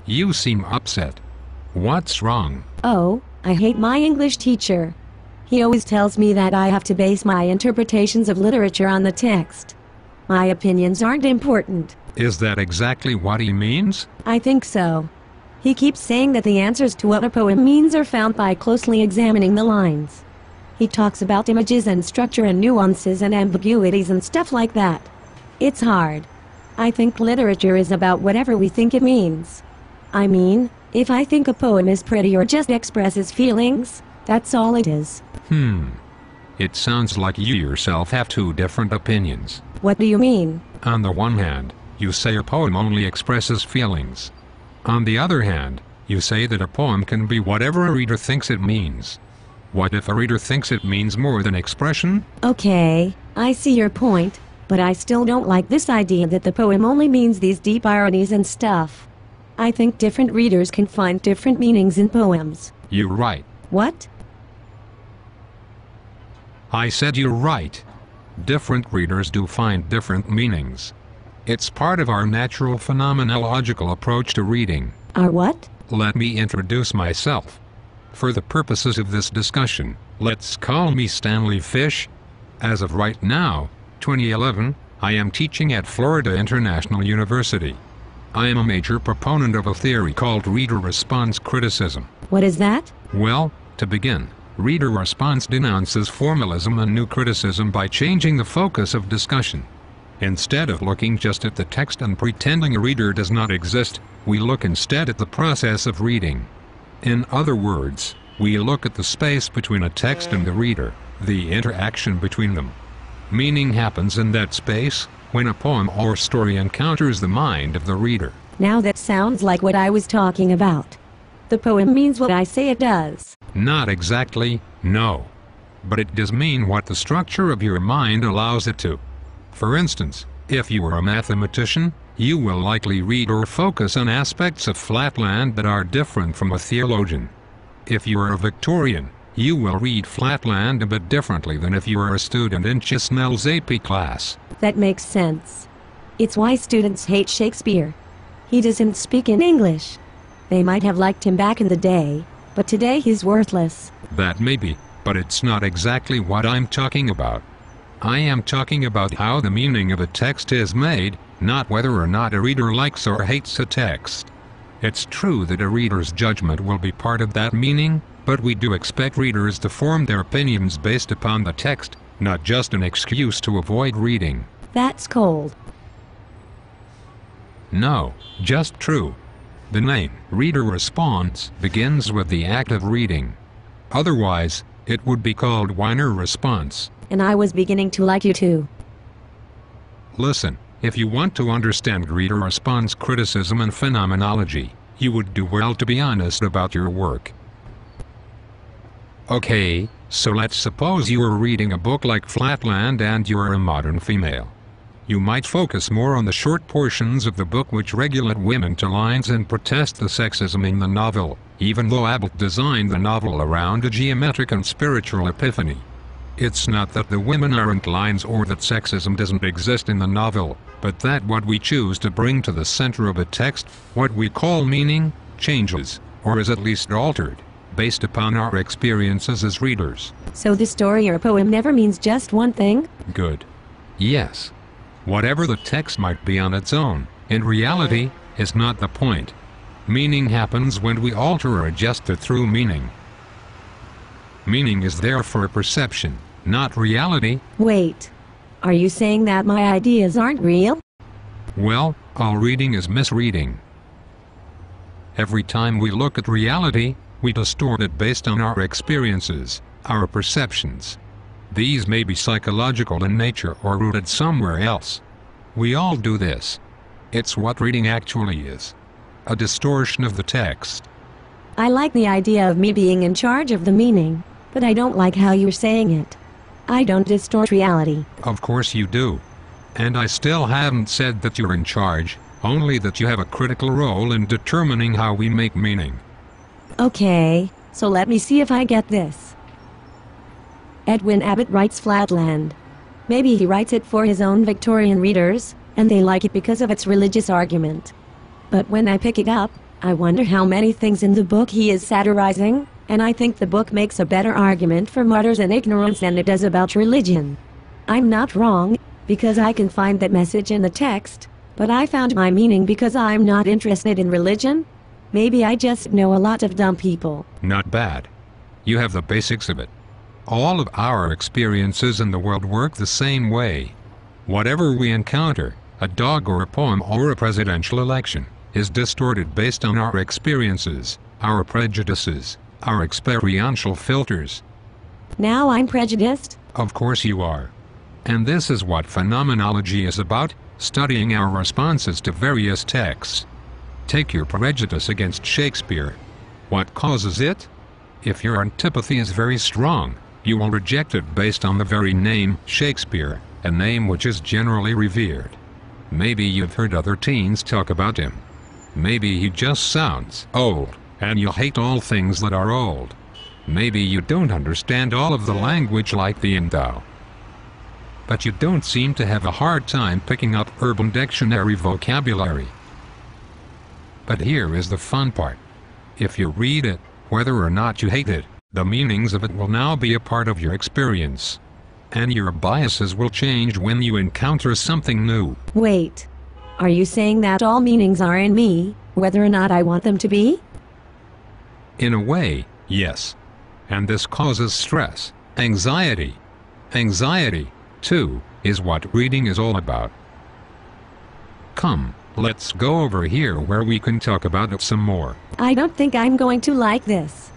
You seem upset. What's wrong? Oh, I hate my English teacher. He always tells me that I have to base my interpretations of literature on the text. My opinions aren't important. Is that exactly what he means? I think so. He keeps saying that the answers to what a poem means are found by closely examining the lines. He talks about images and structure and nuances and ambiguities and stuff like that. It's hard. I think literature is about whatever we think it means. I mean, if I think a poem is pretty or just expresses feelings, that's all it is. It sounds like you yourself have two different opinions. What do you mean? On the one hand, you say a poem only expresses feelings. On the other hand, you say that a poem can be whatever a reader thinks it means. What if a reader thinks it means more than expression? Okay, I see your point, but I still don't like this idea that the poem only means these deep ironies and stuff. I think different readers can find different meanings in poems. You're right. What? I said you're right. Different readers do find different meanings. It's part of our natural phenomenological approach to reading. Our what? Let me introduce myself. For the purposes of this discussion, let's call me Stanley Fish. As of right now, 2011, I am teaching at Florida International University. I am a major proponent of a theory called reader response criticism. What is that? Well, to begin, reader response denounces formalism and new criticism by changing the focus of discussion. Instead of looking just at the text and pretending a reader does not exist, we look instead at the process of reading. In other words, we look at the space between a text and the reader, the interaction between them. Meaning happens in that space when a poem or story encounters the mind of the reader. Now that sounds like what I was talking about. The poem means what I say it does. Not exactly, no. But it does mean what the structure of your mind allows it to. For instance, if you are a mathematician, you will likely read or focus on aspects of Flatland that are different from a theologian. If you are a Victorian, you will read Flatland a bit differently than if you are a student in Chisnell's AP class. That makes sense. It's why students hate Shakespeare. He doesn't speak in English. They might have liked him back in the day, but today he's worthless. That may be, but it's not exactly what I'm talking about. I am talking about how the meaning of a text is made, not whether or not a reader likes or hates a text. It's true that a reader's judgment will be part of that meaning, but we do expect readers to form their opinions based upon the text, not just an excuse to avoid reading. That's cold. No, just true. The name, reader response, begins with the act of reading. Otherwise, it would be called whiner response. And I was beginning to like you too. Listen, if you want to understand reader response criticism and phenomenology, you would do well to be honest about your work. Okay, so let's suppose you are reading a book like Flatland and you are a modern female. You might focus more on the short portions of the book which regulate women to lines and protest the sexism in the novel, even though Abbott designed the novel around a geometric and spiritual epiphany. It's not that the women aren't lines or that sexism doesn't exist in the novel, but that what we choose to bring to the center of a text, what we call meaning, changes, or is at least altered, based upon our experiences as readers. So the story or poem never means just one thing? Good. Yes. Whatever the text might be on its own, in reality, is not the point. Meaning happens when we alter or adjust it through meaning. Meaning is there for perception, not reality. Wait. Are you saying that my ideas aren't real? Well, all reading is misreading. Every time we look at reality, we distort it based on our experiences, our perceptions. These may be psychological in nature or rooted somewhere else. We all do this. It's what reading actually is. A distortion of the text. I like the idea of me being in charge of the meaning, but I don't like how you're saying it. I don't distort reality. Of course you do. And I still haven't said that you're in charge, only that you have a critical role in determining how we make meaning. Okay, so let me see if I get this. Edwin Abbott writes Flatland. Maybe he writes it for his own Victorian readers, and they like it because of its religious argument. But when I pick it up, I wonder how many things in the book he is satirizing, and I think the book makes a better argument for martyrs and ignorance than it does about religion. I'm not wrong, because I can find that message in the text, but I found my meaning because I'm not interested in religion? Maybe I just know a lot of dumb people. Not bad. You have the basics of it. All of our experiences in the world work the same way. Whatever we encounter, a dog or a poem or a presidential election, is distorted based on our experiences, our prejudices, our experiential filters. Now I'm prejudiced? Of course you are. And this is what phenomenology is about, studying our responses to various texts. Take your prejudice against Shakespeare. What causes it? If your antipathy is very strong, you will reject it based on the very name Shakespeare, a name which is generally revered. Maybe you've heard other teens talk about him. Maybe he just sounds old, and you hate all things that are old. Maybe you don't understand all of the language like the Indo. But you don't seem to have a hard time picking up Urban Dictionary vocabulary. But here is the fun part. If you read it, whether or not you hate it, the meanings of it will now be a part of your experience. And your biases will change when you encounter something new. Wait. Are you saying that all meanings are in me, whether or not I want them to be? In a way, yes. And this causes stress, anxiety. Anxiety, too, is what reading is all about. Come, let's go over here where we can talk about it some more. I don't think I'm going to like this.